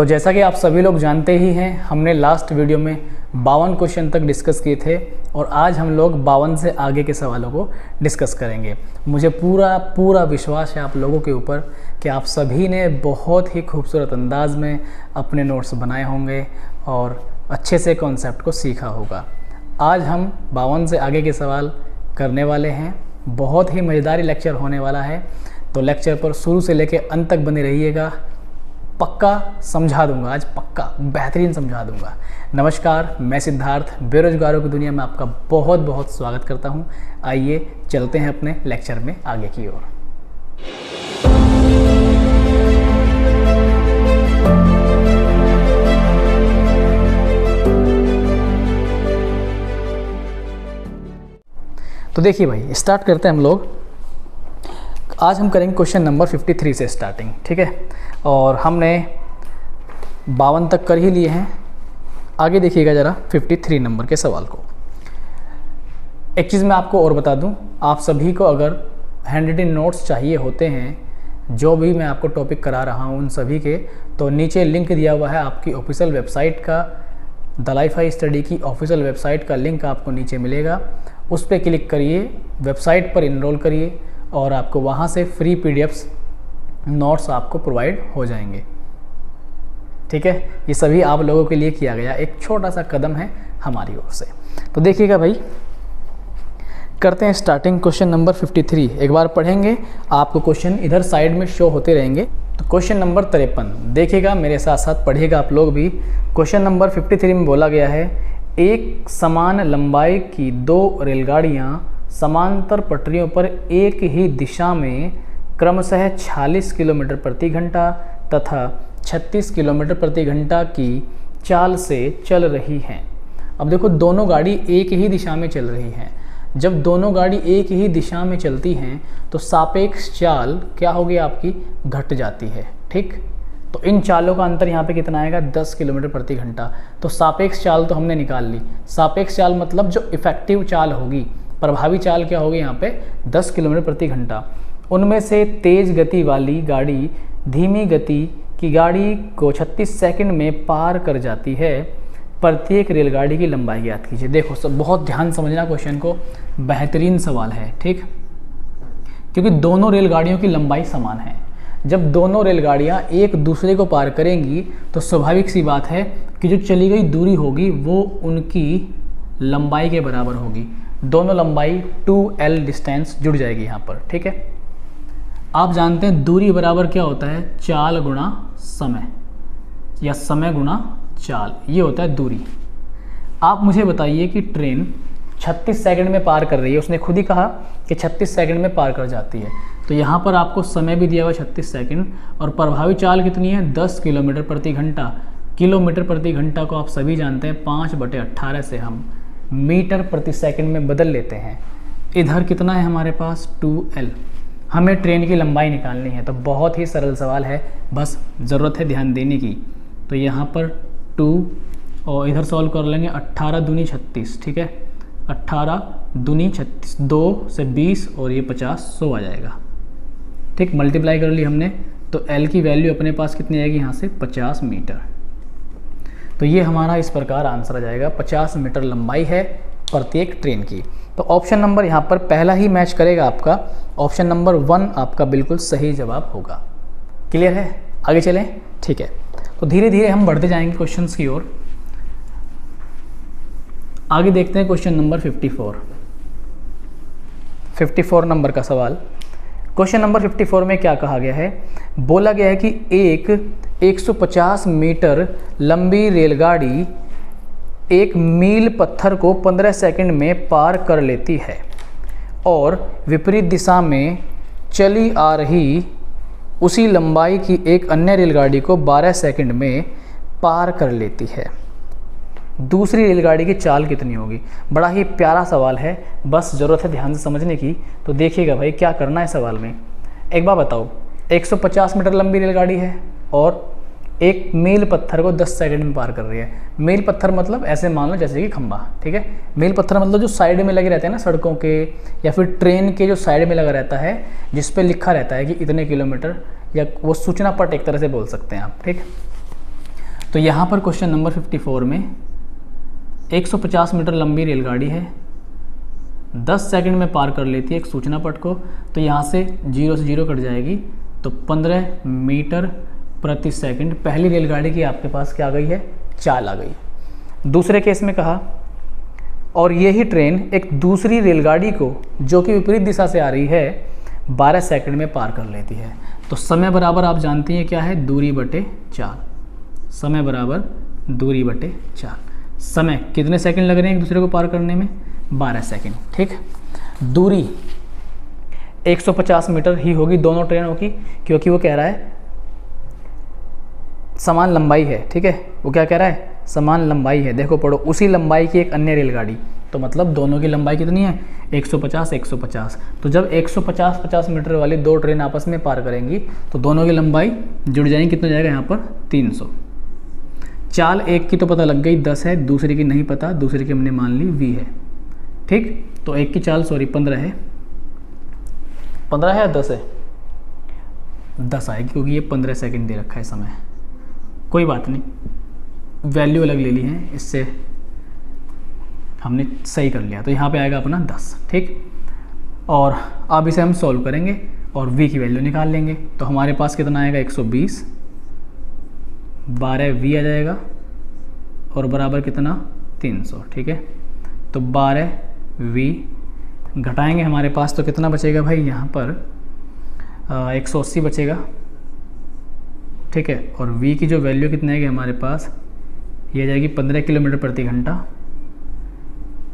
तो जैसा कि आप सभी लोग जानते ही हैं, हमने लास्ट वीडियो में 52 क्वेश्चन तक डिस्कस किए थे और आज हम लोग 52 से आगे के सवालों को डिस्कस करेंगे। मुझे पूरा विश्वास है आप लोगों के ऊपर कि आप सभी ने बहुत ही खूबसूरत अंदाज में अपने नोट्स बनाए होंगे और अच्छे से कॉन्सेप्ट को सीखा होगा। आज हम 52 से आगे के सवाल करने वाले हैं। बहुत ही मज़ेदार लेक्चर होने वाला है, तो लेक्चर पर शुरू से लेकर अंत तक बने रहिएगा। पक्का समझा दूंगा, आज पक्का बेहतरीन समझा दूंगा। नमस्कार, मैं सिद्धार्थ बेरोजगारों की दुनिया में आपका बहुत बहुत स्वागत करता हूं। आइए चलते हैं अपने लेक्चर में आगे की ओर। तो देखिए भाई, स्टार्ट करते हैं हम लोग। आज हम करेंगे क्वेश्चन नंबर 53 से स्टार्टिंग, ठीक है। और हमने 52 तक कर ही लिए हैं। आगे देखिएगा ज़रा 53 नंबर के सवाल को। एक चीज़ मैं आपको और बता दूं, आप सभी को अगर हैंड रिटन नोट्स चाहिए होते हैं, जो भी मैं आपको टॉपिक करा रहा हूं उन सभी के, तो नीचे लिंक दिया हुआ है आपकी ऑफिशियल वेबसाइट का। द लाइफ स्टडी की ऑफिशियल वेबसाइट का लिंक आपको नीचे मिलेगा, उस पर क्लिक करिए, वेबसाइट पर इनरोल करिए और आपको वहाँ से फ्री पीडीएफ्स नोट्स आपको प्रोवाइड हो जाएंगे, ठीक है। ये सभी आप लोगों के लिए किया गया एक छोटा सा कदम है हमारी ओर से। तो देखिएगा भाई, करते हैं स्टार्टिंग क्वेश्चन नंबर 53। एक बार पढ़ेंगे, आपको क्वेश्चन इधर साइड में शो होते रहेंगे। तो क्वेश्चन नंबर 53 देखिएगा, मेरे साथ साथ पढ़िएगा आप लोग भी। क्वेश्चन नंबर 53 में बोला गया है, एक समान लंबाई की दो रेलगाड़ियाँ समांतर पटरियों पर एक ही दिशा में क्रमशः 46 किलोमीटर प्रति घंटा तथा 36 किलोमीटर प्रति घंटा की चाल से चल रही हैं। अब देखो, दोनों गाड़ी एक ही दिशा में चल रही हैं। जब दोनों गाड़ी एक ही दिशा में चलती हैं तो सापेक्ष चाल क्या होगी आपकी, घट जाती है, ठीक। तो इन चालों का अंतर यहाँ पे कितना आएगा, 10 किलोमीटर प्रति घंटा। तो सापेक्ष चाल तो हमने निकाल ली। सापेक्ष चाल मतलब जो इफेक्टिव चाल होगी, प्रभावी चाल क्या होगी यहाँ पे, 10 किलोमीटर प्रति घंटा। उनमें से तेज गति वाली गाड़ी धीमी गति की गाड़ी को 36 सेकंड में पार कर जाती है। प्रत्येक रेलगाड़ी की लंबाई ज्ञात कीजिए। देखो सब बहुत ध्यान समझना क्वेश्चन को, बेहतरीन सवाल है, ठीक। क्योंकि दोनों रेलगाड़ियों की लंबाई समान है। जब दोनों रेलगाड़ियाँ एक दूसरे को पार करेंगी तो स्वाभाविक सी बात है कि जो चली गई दूरी होगी वो उनकी लंबाई के बराबर होगी। दोनों लंबाई 2L डिस्टेंस जुड़ जाएगी यहाँ पर, ठीक है। आप जानते हैं दूरी बराबर क्या होता है, चाल गुणा समय या समय गुणा चाल, ये होता है दूरी। आप मुझे बताइए कि ट्रेन 36 सेकंड में पार कर रही है, उसने खुद ही कहा कि 36 सेकंड में पार कर जाती है। तो यहाँ पर आपको समय भी दिया हुआ 36 सेकंड और प्रभावी चाल कितनी है, 10 किलोमीटर प्रति घंटा। किलोमीटर प्रति घंटा को आप सभी जानते हैं 5/18 से हम मीटर प्रति सेकंड में बदल लेते हैं। इधर कितना है हमारे पास, 2L। हमें ट्रेन की लंबाई निकालनी है, तो बहुत ही सरल सवाल है, बस ज़रूरत है ध्यान देने की। तो यहाँ पर 2 और इधर सॉल्व कर लेंगे, 18 दूनी 36, ठीक है। 18 दूनी 36, 2 से 20 और ये 50, 100 आ जाएगा, ठीक। मल्टीप्लाई कर ली हमने, तो L की वैल्यू अपने पास कितनी आएगी यहाँ से, 50 मीटर। तो ये हमारा इस प्रकार आंसर आ जाएगा, 50 मीटर लंबाई है प्रत्येक ट्रेन की। तो ऑप्शन नंबर यहाँ पर पहला ही मैच करेगा आपका, ऑप्शन नंबर 1 आपका बिल्कुल सही जवाब होगा। क्लियर है, आगे चलें, ठीक है। तो धीरे धीरे हम बढ़ते जाएंगे क्वेश्चंस की ओर। आगे देखते हैं क्वेश्चन नंबर 54 नंबर का सवाल। क्वेश्चन नंबर 54 में क्या कहा गया है, बोला गया है कि एक 150 मीटर लंबी रेलगाड़ी एक मील पत्थर को 15 सेकंड में पार कर लेती है और विपरीत दिशा में चली आ रही उसी लंबाई की एक अन्य रेलगाड़ी को 12 सेकंड में पार कर लेती है। दूसरी रेलगाड़ी की चाल कितनी होगी। बड़ा ही प्यारा सवाल है, बस ज़रूरत है ध्यान से समझने की। तो देखिएगा भाई, क्या करना है सवाल में। एक बार बताओ, 150 मीटर लंबी रेलगाड़ी है और एक मील पत्थर को 10 सेकंड में पार कर रही है। मील पत्थर मतलब ऐसे मान लो जैसे कि खंबा, ठीक है। मील पत्थर मतलब जो साइड में लगे रहते हैं ना सड़कों के या फिर ट्रेन के, जो साइड में लगा रहता है जिस पे लिखा रहता है कि इतने किलोमीटर, या वो सूचना पट एक तरह से बोल सकते हैं आप, ठीक। तो यहाँ पर क्वेश्चन नंबर 54 में 150 मीटर लंबी रेलगाड़ी है, 10 सेकंड में पार कर लेती है एक सूचना पट को, तो यहाँ से 0 से 0 कट जाएगी, तो 15 मीटर प्रति सेकंड पहली रेलगाड़ी की आपके पास क्या आ गई है, चाल आ गई। दूसरे केस में कहा और यही ट्रेन एक दूसरी रेलगाड़ी को जो कि विपरीत दिशा से आ रही है 12 सेकंड में पार कर लेती है। तो समय बराबर आप जानती हैं क्या है, दूरी बटे चाल। समय बराबर दूरी बटे चाल। समय कितने सेकंड लग रहे हैं एक दूसरे को पार करने में, 12 सेकंड। ठीक, दूरी 150 मीटर ही होगी दोनों ट्रेनों की, क्योंकि वो कह रहा है समान लंबाई है। ठीक है, वो क्या कह रहा है, समान लंबाई है। देखो पढ़ो, उसी लंबाई की एक अन्य रेलगाड़ी, तो मतलब दोनों की लंबाई कितनी है, 150 150। तो जब 150 मीटर वाली दो ट्रेन आपस में पार करेंगी तो दोनों की लंबाई जुड़ जाएंगी, कितना जाएगा यहाँ पर 300। चाल एक की तो पता लग गई 10 है, दूसरी की नहीं पता, दूसरी की हमने मान ली v है। ठीक, तो एक की चाल 15 है, 15 है या 10 है, 10 आएगी क्योंकि ये 15 सेकंड दे रखा है समय। कोई बात नहीं, वैल्यू अलग ले ली है, इससे हमने सही कर लिया, तो यहाँ पे आएगा अपना 10। ठीक, और अब इसे हम सॉल्व करेंगे और v की वैल्यू निकाल लेंगे। तो हमारे पास कितना आएगा 120, 12 v आ जाएगा और बराबर कितना 300। ठीक है, तो 12 v घटाएंगे हमारे पास तो कितना बचेगा भाई, यहाँ पर 180 बचेगा। ठीक है, और v की जो वैल्यू कितनी आएगी हमारे पास, ये जाएगी 15 किलोमीटर प्रति घंटा।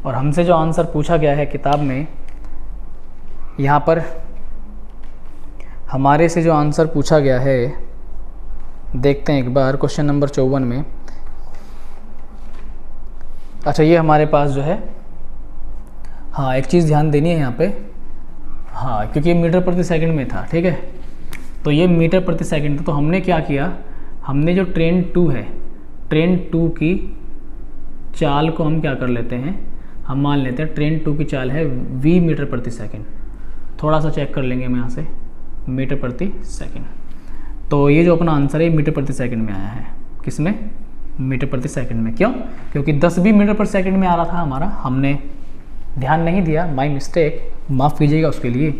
और हमसे जो आंसर पूछा गया है किताब में, यहाँ पर हमारे से जो आंसर पूछा गया है, देखते हैं एक बार क्वेश्चन नंबर 54 में। अच्छा, ये हमारे पास जो है, हाँ एक चीज़ ध्यान देनी है यहाँ पे, हाँ क्योंकि ये मीटर प्रति सेकंड में था। ठीक है, तो ये मीटर प्रति सेकंड था, तो हमने क्या किया, हमने जो ट्रेन 2 है, ट्रेन 2 की चाल को हम क्या कर लेते हैं, हम मान लेते हैं ट्रेन 2 की चाल है v मीटर प्रति सेकंड। थोड़ा सा चेक कर लेंगे हम यहाँ से, मीटर प्रति सेकंड। तो ये जो अपना आंसर है मीटर प्रति सेकंड में आया है, किसमें, मीटर प्रति सेकंड में। क्यों, क्योंकि 10 भी मीटर प्रति सेकंड में आ रहा था हमारा, हमने ध्यान नहीं दिया, माय मिस्टेक, माफ़ कीजिएगा उसके लिए।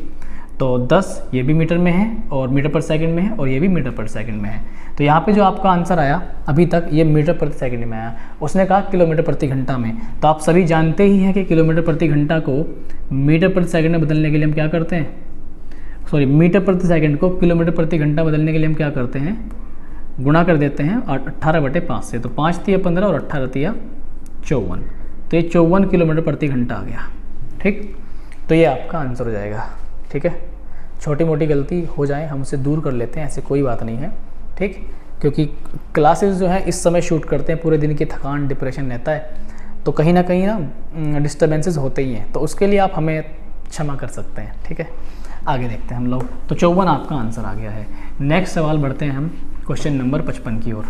तो 10 ये भी मीटर में है और मीटर पर सेकंड में है, और ये भी मीटर पर सेकंड में है। तो यहाँ पे जो आपका आंसर आया अभी तक, ये मीटर प्रति सेकंड में आया। उसने कहा किलोमीटर प्रति घंटा में, तो आप सभी जानते ही हैं कि किलोमीटर प्रति घंटा को मीटर प्रति सेकंड में बदलने के लिए हम क्या करते हैं, सॉरी मीटर प्रति सेकंड को किलोमीटर प्रति घंटा बदलने के लिए हम क्या करते हैं, गुणा कर देते हैं 18/5 से। तो 5 तिया 15 और 18 तिया 54, तो ये 54 किलोमीटर प्रति घंटा आ गया। ठीक, तो ये आपका आंसर हो जाएगा। ठीक है, छोटी मोटी गलती हो जाए हम उसे दूर कर लेते हैं, ऐसे कोई बात नहीं है। ठीक, क्योंकि क्लासेस जो है इस समय शूट करते हैं, पूरे दिन की थकान डिप्रेशन रहता है, तो कहीं ना कहीं ना डिस्टर्बेंसेस होते ही हैं, तो उसके लिए आप हमें क्षमा कर सकते हैं। ठीक है, आगे देखते हैं हम लोग। तो 54 आपका आंसर आ गया है। नेक्स्ट सवाल बढ़ते हैं हम क्वेश्चन नंबर 55 की ओर।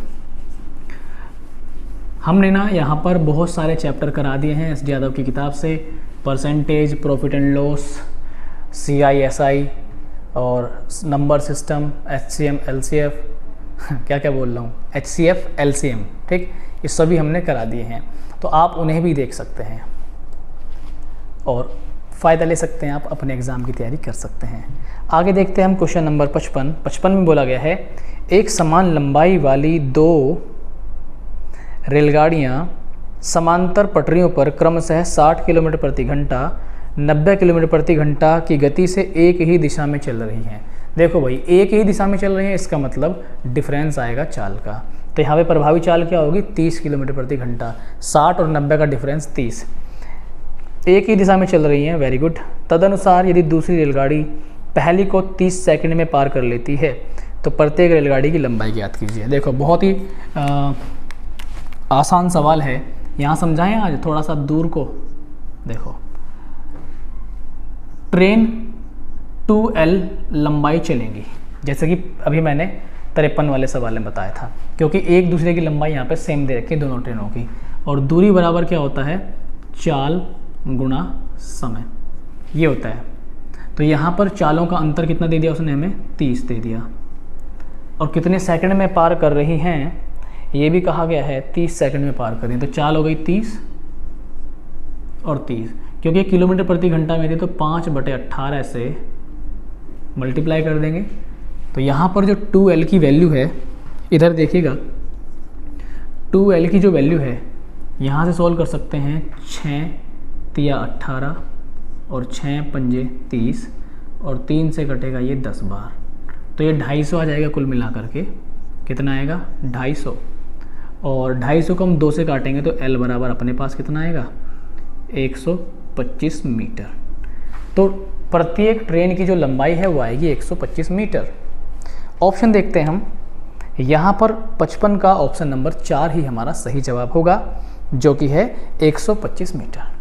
हमने ना यहाँ पर बहुत सारे चैप्टर करा दिए हैं एस डी यादव की किताब से, percentage, profit and loss, CISI और नंबर सिस्टम, HCM LCF, क्या क्या बोल रहा हूँ, HCF LCM। ठीक, ये सभी हमने करा दिए हैं, तो आप उन्हें भी देख सकते हैं और फ़ायदा ले सकते हैं, आप अपने एग्ज़ाम की तैयारी कर सकते हैं। आगे देखते हैं हम क्वेश्चन नंबर 55 में बोला गया है, एक समान लंबाई वाली 2 रेलगाड़ियाँ समांतर पटरियों पर क्रमशः 60 किलोमीटर प्रति घंटा, 90 किलोमीटर प्रति घंटा की गति से एक ही दिशा में चल रही हैं। देखो भाई, एक ही दिशा में चल रही है, इसका मतलब डिफरेंस आएगा चाल का। तो यहाँ पे प्रभावी चाल क्या होगी, 30 किलोमीटर प्रति घंटा। 60 और 90 का डिफरेंस 30, एक ही दिशा में चल रही हैं, वेरी गुड। तदनुसार यदि दूसरी रेलगाड़ी पहली को 30 सेकंड में पार कर लेती है तो प्रत्येक रेलगाड़ी की लंबाई ज्ञात कीजिए। देखो बहुत ही आसान सवाल है, यहाँ समझाएं आज थोड़ा सा दूर को। देखो, ट्रेन 2L लंबाई चलेंगी, जैसे कि अभी मैंने 53 वाले सवाल में बताया था, क्योंकि एक दूसरे की लंबाई यहाँ पे सेम दे रखी है दोनों ट्रेनों की, और दूरी बराबर क्या होता है, चाल गुणा समय, ये होता है। तो यहाँ पर चालों का अंतर कितना दे दिया उसने हमें, 30 दे दिया, और कितने सेकंड में पार कर रही हैं ये भी कहा गया है 30 सेकंड में पार करें, तो चाल हो गई 30 और 30, क्योंकि किलोमीटर प्रति घंटा में थी तो 5/18 से मल्टीप्लाई कर देंगे। तो यहाँ पर जो 2L की वैल्यू है, इधर देखिएगा 2L की जो वैल्यू है यहाँ से सॉल्व कर सकते हैं। 6 तिया 18 और 6 पंजे 30 और 3 से कटेगा ये 10 बार, तो ये 250 आ जाएगा कुल मिला करके। कितना आएगा? 250। और 250 को हम 2 से काटेंगे तो L बराबर अपने पास कितना आएगा? 125 मीटर। तो प्रत्येक ट्रेन की जो लंबाई है वो आएगी 125 मीटर। ऑप्शन देखते हैं हम, यहाँ पर 55 का ऑप्शन नंबर 4 ही हमारा सही जवाब होगा, जो कि है 125 मीटर।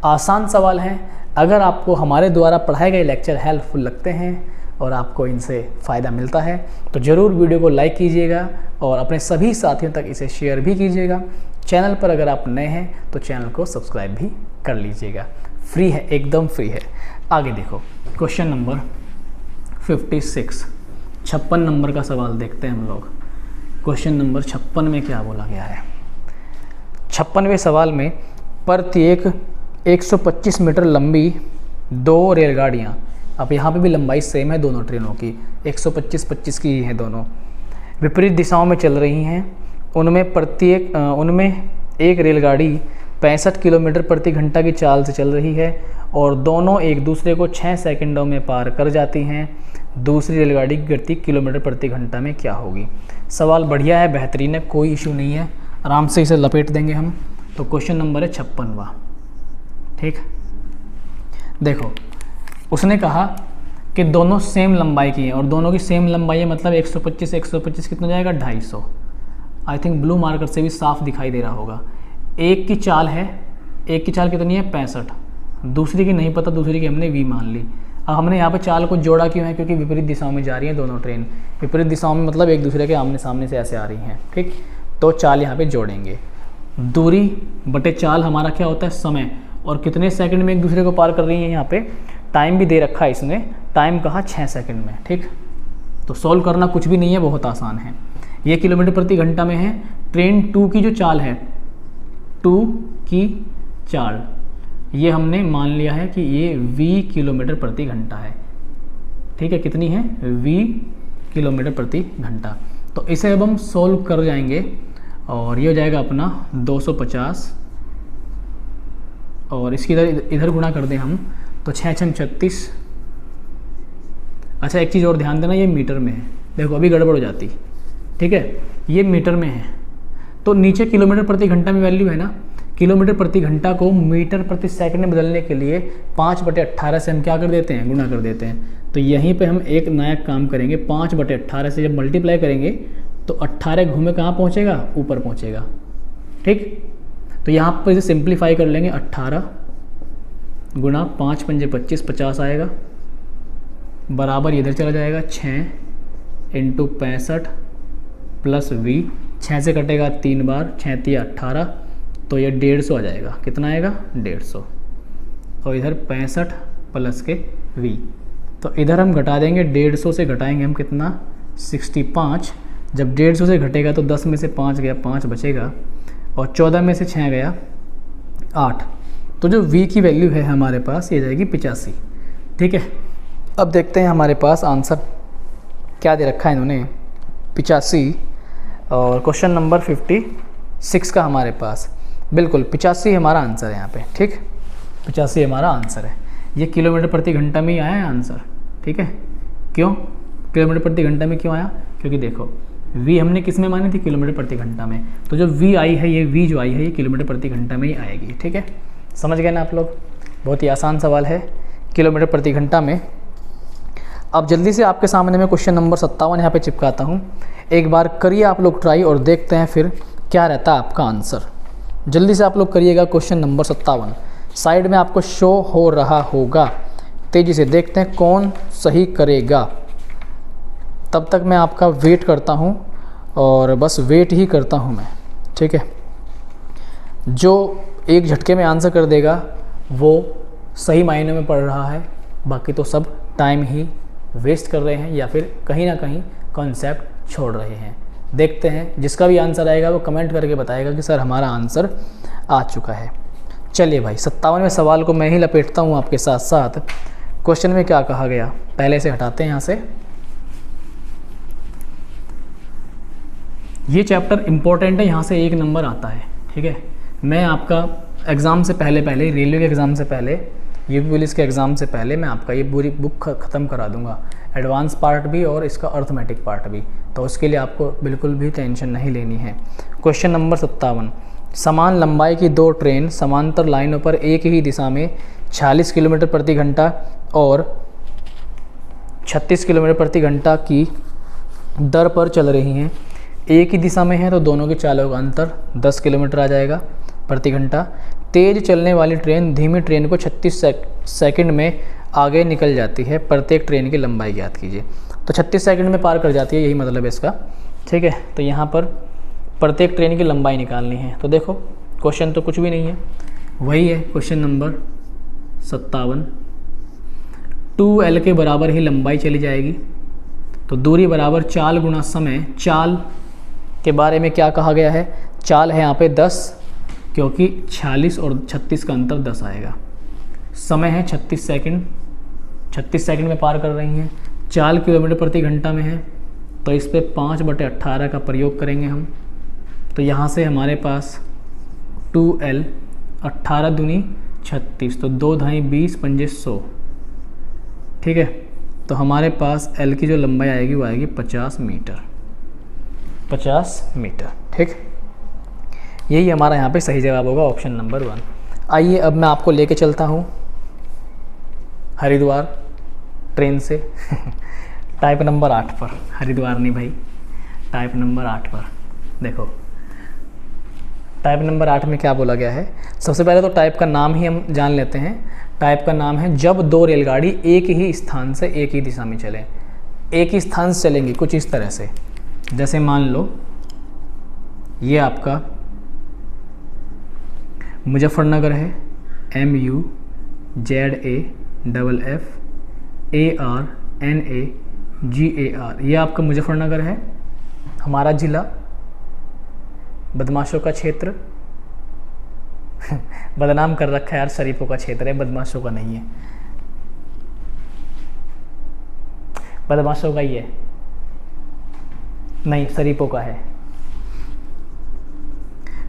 आसान सवाल है। अगर आपको हमारे द्वारा पढ़ाए गए लेक्चर हेल्पफुल लगते हैं और आपको इनसे फ़ायदा मिलता है तो ज़रूर वीडियो को लाइक कीजिएगा और अपने सभी साथियों तक इसे शेयर भी कीजिएगा। चैनल पर अगर आप नए हैं तो चैनल को सब्सक्राइब भी कर लीजिएगा। फ्री है, एकदम फ्री है। आगे देखो, क्वेश्चन नंबर 56, 56 नंबर का सवाल देखते हैं हम लोग। क्वेश्चन नंबर 56 में क्या बोला गया है? 56वें सवाल में प्रत्येक 125 मीटर लंबी 2 रेलगाड़ियाँ, अब यहाँ पे भी लंबाई सेम है दोनों ट्रेनों की, 125-25 की ही हैं दोनों, विपरीत दिशाओं में चल रही हैं। उनमें एक रेलगाड़ी 65 किलोमीटर प्रति घंटा की चाल से चल रही है और दोनों एक दूसरे को 6 सेकंडों में पार कर जाती हैं। दूसरी रेलगाड़ी की गति किलोमीटर प्रति घंटा में क्या होगी? सवाल बढ़िया है, बेहतरीन है, कोई इशू नहीं है, आराम से इसे लपेट देंगे हम। तो क्वेश्चन नंबर है 56वां। ठीक, देखो उसने कहा कि दोनों सेम लंबाई की हैं और दोनों की सेम लंबाई है, मतलब 125 कितना जाएगा? 250। आई थिंक ब्लू मार्कर से भी साफ दिखाई दे रहा होगा। एक की चाल है, एक की चाल कितनी है? 65। दूसरी की नहीं पता, दूसरी की हमने V मान ली। अब हमने यहाँ पे चाल को जोड़ा क्यों है? क्योंकि विपरीत दिशाओं में जा रही हैं दोनों ट्रेन। विपरीत दिशाओं में मतलब एक दूसरे के आमने सामने से ऐसे आ रही हैं। ठीक, तो चाल यहाँ पे जोड़ेंगे। दूरी बटे चाल हमारा क्या होता है? समय। और कितने सेकंड में एक दूसरे को पार कर रही हैं? यहाँ पे टाइम भी दे रखा है इसने, टाइम कहा 6 सेकंड में। ठीक, तो सॉल्व करना कुछ भी नहीं है, बहुत आसान है। ये किलोमीटर प्रति घंटा में है। ट्रेन 2 की जो चाल है, 2 की चाल, ये हमने मान लिया है कि ये V किलोमीटर प्रति घंटा है। ठीक है, कितनी है? V किलोमीटर प्रति घंटा। तो इसे अब हम सॉल्व कर जाएंगे और ये हो जाएगा अपना 250 और इसकी इधर गुणा कर दें हम तो 6 × 36। अच्छा, एक चीज़ और ध्यान देना, ये मीटर में है। देखो अभी गड़बड़ हो जाती। ठीक है, ये मीटर में है तो नीचे किलोमीटर प्रति घंटा में वैल्यू है ना। किलोमीटर प्रति घंटा को मीटर प्रति सेकंड में बदलने के लिए 5/18 से हम क्या कर देते हैं? गुणा कर देते हैं। तो यहीं पे हम एक नया काम करेंगे। 5/18 से जब मल्टीप्लाई करेंगे तो 18 घूमे कहाँ पहुँचेगा? ऊपर पहुँचेगा। ठीक, तो यहाँ पर इसे सिंप्लीफाई कर लेंगे। 18 गुणा 5 पंजे 25, 50 आएगा, बराबर इधर चला जाएगा 6 × 65 प्लस V। 6 से कटेगा 3 बार, 6 तिया 18, तो ये 150 आ जाएगा। कितना आएगा? 150। और इधर 65 प्लस के V, तो इधर हम घटा देंगे। 150 से घटाएंगे हम कितना? 65। जब 150 से घटेगा तो 10 में से 5 गया, 5 बचेगा, और 14 में से 6 गया 8। तो जो V की वैल्यू है हमारे पास ये जाएगी 85। ठीक है, अब देखते हैं हमारे पास आंसर क्या दे रखा है इन्होंने, 85। और क्वेश्चन नंबर 56 का हमारे पास बिल्कुल 85 हमारा आंसर है यहाँ पे। ठीक, 85 हमारा आंसर है। ये किलोमीटर प्रति घंटा में ही आया है आंसर। ठीक है, क्यों किलोमीटर प्रति घंटा में क्यों आया? क्योंकि देखो V हमने किस में मानी थी? किलोमीटर प्रति घंटा में। तो जो V आई है, ये V जो आई है ये किलोमीटर प्रति घंटा में ही आएगी। ठीक है, समझ गए ना आप लोग? बहुत ही आसान सवाल है, किलोमीटर प्रति घंटा में। अब जल्दी से आपके सामने मैं क्वेश्चन नंबर 57 यहाँ पे चिपकाता हूँ। एक बार करिए आप लोग ट्राई और देखते हैं फिर क्या रहता है आपका आंसर। जल्दी से आप लोग करिएगा। क्वेश्चन नंबर 57 साइड में आपको शो हो रहा होगा, तेज़ी से देखते हैं कौन सही करेगा। तब तक मैं आपका वेट करता हूँ और बस वेट ही करता हूँ मैं। ठीक है, जो एक झटके में आंसर कर देगा वो सही मायने में पढ़ रहा है, बाकी तो सब टाइम ही वेस्ट कर रहे हैं या फिर कहीं ना कहीं कॉन्सेप्ट छोड़ रहे हैं। देखते हैं, जिसका भी आंसर आएगा वो कमेंट करके बताएगा कि सर हमारा आंसर आ चुका है। चलिए भाई 57वें सवाल को मैं ही लपेटता हूँ आपके साथ साथ। क्वेश्चन में क्या कहा गया पहले से हटाते हैं यहाँ से। ये चैप्टर इम्पोर्टेंट है, यहाँ से 1 नंबर आता है, ठीक है। मैं आपका एग्ज़ाम से पहले रेलवे के एग्ज़ाम से पहले, यूपी पुलिस के एग्ज़ाम से पहले मैं आपका ये पूरी बुक ख़त्म करा दूंगा, एडवांस पार्ट भी और इसका अर्थमेटिक पार्ट भी। तो उसके लिए आपको बिल्कुल भी टेंशन नहीं लेनी है। क्वेश्चन नंबर 57, समान लंबाई की 2 ट्रेन समांतर लाइनों पर एक ही दिशा में 46 किलोमीटर प्रति घंटा और 36 किलोमीटर प्रति घंटा की दर पर चल रही हैं। एक ही दिशा में है तो दोनों की चालों का अंतर 10 किलोमीटर आ जाएगा प्रति घंटा। तेज़ चलने वाली ट्रेन धीमी ट्रेन को 36 सेकंड में आगे निकल जाती है। प्रत्येक ट्रेन की लंबाई ज्ञात कीजिए। तो 36 सेकंड में पार कर जाती है, यही मतलब है इसका, ठीक है। तो यहाँ पर प्रत्येक ट्रेन की लंबाई निकालनी है। तो देखो क्वेश्चन तो कुछ भी नहीं है, वही है क्वेश्चन नंबर 57। 2L के बराबर ही लंबाई चली जाएगी। तो दूरी बराबर चाल गुणा समय। चाल के बारे में क्या कहा गया है, चाल है यहाँ पे 10, क्योंकि 46 और 36 का अंतर 10 आएगा। समय है 36 सेकंड, 36 सेकंड में पार कर रही हैं। चाल किलोमीटर प्रति घंटा में है, तो इस पर 5/18 का प्रयोग करेंगे हम। तो यहाँ से हमारे पास 2L 18 दूनी 36, तो 2 धाई 20 पंजे 100, ठीक है। तो हमारे पास L की जो लंबाई आएगी वो आएगी 50 मीटर, 50 मीटर, ठीक। यही हमारा यहाँ पे सही जवाब होगा, ऑप्शन नंबर 1। आइए अब मैं आपको लेके चलता हूँ हरिद्वार ट्रेन से टाइप नंबर 8 पर। हरिद्वार नहीं भाई, टाइप नंबर 8 पर। देखो टाइप नंबर 8 में क्या बोला गया है। सबसे पहले तो टाइप का नाम ही हम जान लेते हैं। टाइप का नाम है जब 2 रेलगाड़ी एक ही स्थान से एक ही दिशा में चलें। एक ही स्थान से चलेंगी कुछ इस तरह से, जैसे मान लो ये आपका मुजफ्फरनगर है, MUZFFARNAGAR, ये आपका मुजफ्फरनगर है, हमारा ज़िला, बदमाशों का क्षेत्र बदनाम कर रखा है यार, शरीफों का क्षेत्र है, बदमाशों का नहीं है, बदमाशों का ही है, नहीं शरीफों का है,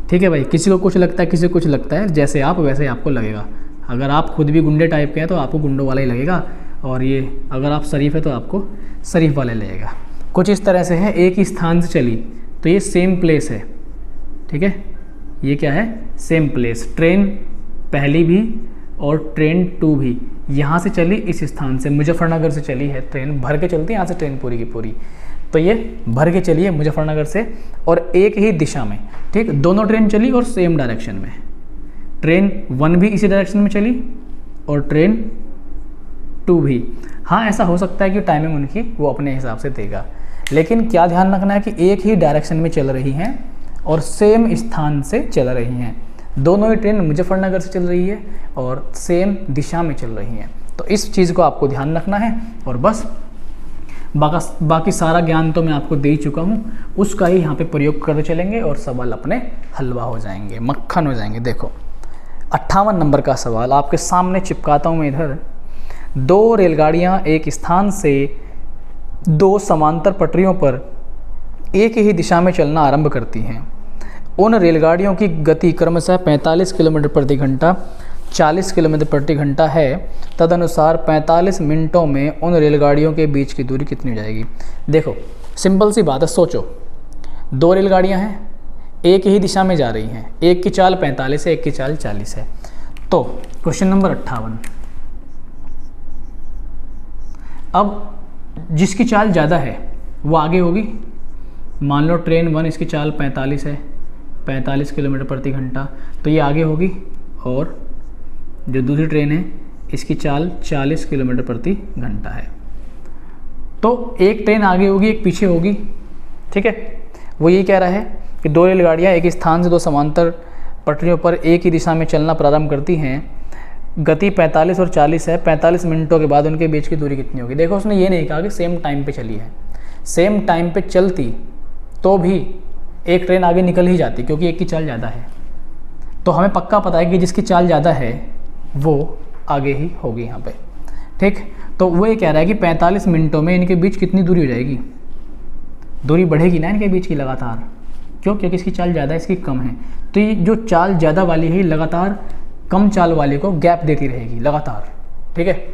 ठीक है भाई। किसी को कुछ लगता है, किसी को कुछ लगता है, जैसे आप वैसे आपको लगेगा। अगर आप खुद भी गुंडे टाइप के हैं तो आपको गुंडों वाला ही लगेगा, और ये अगर आप शरीफ है तो आपको शरीफ वाले लगेगा। कुछ इस तरह से है, एक ही स्थान से चली तो ये सेम प्लेस है, ठीक है। ये क्या है, सेम प्लेस। ट्रेन पहली भी और ट्रेन 2 भी यहाँ से चली, इस स्थान से मुजफ्फरनगर से चली है ट्रेन, भर के चलती है यहाँ से ट्रेन पूरी की पूरी। तो ये भर के चली है मुजफ्फरनगर से और एक ही दिशा में, ठीक। दोनों ट्रेन चली और सेम डायरेक्शन में। ट्रेन 1 भी इसी डायरेक्शन में चली और ट्रेन 2 भी। हाँ ऐसा हो सकता है कि टाइमिंग उनकी वो अपने हिसाब से देगा, लेकिन क्या ध्यान रखना है कि एक ही डायरेक्शन में चल रही हैं और सेम स्थान से चल रही हैं। दोनों ही ट्रेन मुजफ्फरनगर से चल रही है और सेम दिशा में चल रही हैं। तो इस चीज़ को आपको ध्यान रखना है और बस बाकी सारा ज्ञान तो मैं आपको दे ही चुका हूँ, उसका ही यहाँ पे प्रयोग करते चलेंगे और सवाल अपने हलवा हो जाएंगे, मक्खन हो जाएंगे। देखो 58 नंबर का सवाल आपके सामने चिपकाता हूँ मैं इधर। 2 रेलगाड़ियाँ एक स्थान से 2 समांतर पटरियों पर एक ही दिशा में चलना आरंभ करती हैं। उन रेलगाड़ियों की गति क्रमशः 45 किलोमीटर प्रति घंटा, 40 किलोमीटर प्रति घंटा है। तदनुसार 45 मिनटों में उन रेलगाड़ियों के बीच की दूरी कितनी हो जाएगी। देखो सिंपल सी बात है, सोचो 2 रेलगाड़ियां हैं, एक ही दिशा में जा रही हैं, एक की चाल 45 है, एक की चाल 40 है। तो क्वेश्चन नंबर 58, अब जिसकी चाल ज़्यादा है वो आगे होगी। मान लो ट्रेन 1 इसकी चाल 45 है, 45 किलोमीटर प्रति घंटा, तो ये आगे होगी, और जो दूसरी ट्रेन है इसकी चाल 40 किलोमीटर प्रति घंटा है। तो एक ट्रेन आगे होगी, एक पीछे होगी, ठीक है। वो यही कह रहा है कि 2 रेलगाड़ियाँ एक स्थान से 2 समांतर पटरियों पर एक ही दिशा में चलना प्रारंभ करती हैं। गति 45 और 40 है। 45 मिनटों के बाद उनके बीच की दूरी कितनी होगी। देखो उसने ये नहीं कहा कि सेम टाइम पे चली है, सेम टाइम पे चलती तो भी एक ट्रेन आगे निकल ही जाती, क्योंकि एक की चाल ज़्यादा है। तो हमें पक्का पता है कि जिसकी चाल ज़्यादा है वो आगे ही होगी यहाँ पे, ठीक। तो वो ये कह रहा है कि 45 मिनटों में इनके बीच कितनी दूरी हो जाएगी, दूरी बढ़ेगी ना इनके बीच की लगातार, क्यों? क्योंकि इसकी चाल ज़्यादा है, इसकी कम है। तो ये जो चाल ज़्यादा वाली है लगातार कम चाल वाले को गैप देती रहेगी लगातार, ठीक है,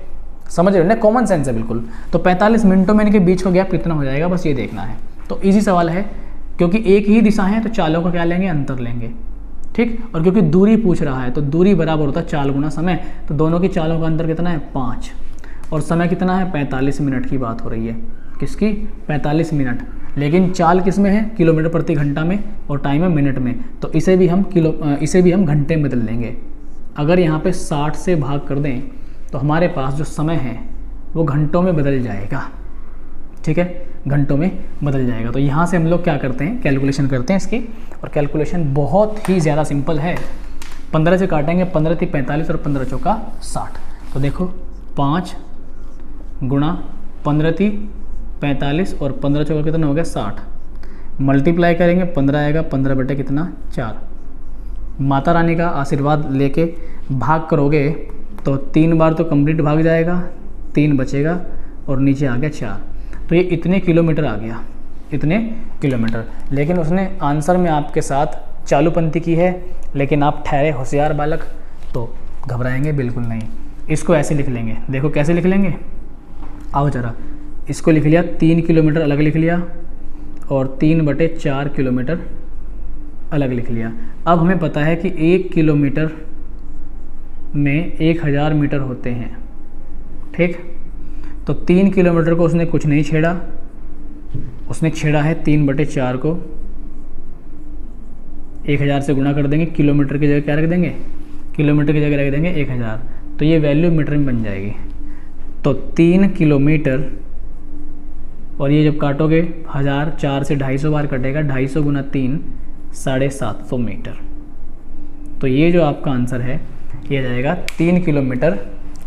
समझ रहे हो ना, कॉमन सेंस है बिल्कुल। तो 45 मिनटों में इनके बीच का गैप कितना हो जाएगा, बस ये देखना है। तो इजी सवाल है, क्योंकि एक ही दिशा है तो चालों का क्या लेंगे, अंतर लेंगे, ठीक। और क्योंकि दूरी पूछ रहा है तो दूरी बराबर होता है चाल गुना समय, तो दोनों की चालों का अंतर कितना है, 5, और समय कितना है, 45 मिनट की बात हो रही है, किसकी, 45 मिनट। लेकिन चाल किस में है, किलोमीटर प्रति घंटा में, और टाइम है मिनट में। तो इसे भी हम घंटे में बदल देंगे। अगर यहाँ पे 60 से भाग कर दें तो हमारे पास जो समय है वो घंटों में बदल जाएगा, ठीक है, घंटों में बदल जाएगा। तो यहाँ से हम लोग क्या करते हैं, कैलकुलेशन करते हैं इसकी, और कैलकुलेशन बहुत ही ज़्यादा सिंपल है। 15 से काटेंगे, 15 × 45 और 15 × 4 = 60। तो देखो 5 गुणा 15 × 45 और 15 × 4 कितना हो गया, 60। मल्टीप्लाई करेंगे 15 आएगा, 15 बटे कितना, 4। माता रानी का आशीर्वाद लेके भाग करोगे तो 3 बार तो कंप्लीट भाग जाएगा, 3 बचेगा और नीचे आ गया 4। तो ये इतने किलोमीटर आ गया, इतने किलोमीटर। लेकिन उसने आंसर में आपके साथ चालूपंथी की है, लेकिन आप ठहरे होशियार बालक, तो घबराएंगे बिल्कुल नहीं। इसको ऐसे लिख लेंगे, देखो कैसे लिख लेंगे, आओ जरा, इसको लिख लिया 3 किलोमीटर अलग लिख लिया, और 3/4 किलोमीटर अलग लिख लिया। अब हमें पता है कि 1 किलोमीटर में 1000 मीटर होते हैं, ठीक। तो 3 किलोमीटर को उसने कुछ नहीं छेड़ा, उसने छेड़ा है 3/4 को, 1000 से गुणा कर देंगे, किलोमीटर की जगह क्या रख देंगे, किलोमीटर की जगह रख देंगे 1000, तो ये वैल्यू मीटर में बन जाएगी। तो 3 किलोमीटर, और ये जब काटोगे 1000, 4 से 250 बार कटेगा, 250 गुना 3 750 मीटर। तो ये जो आपका आंसर है ये जाएगा 3 किलोमीटर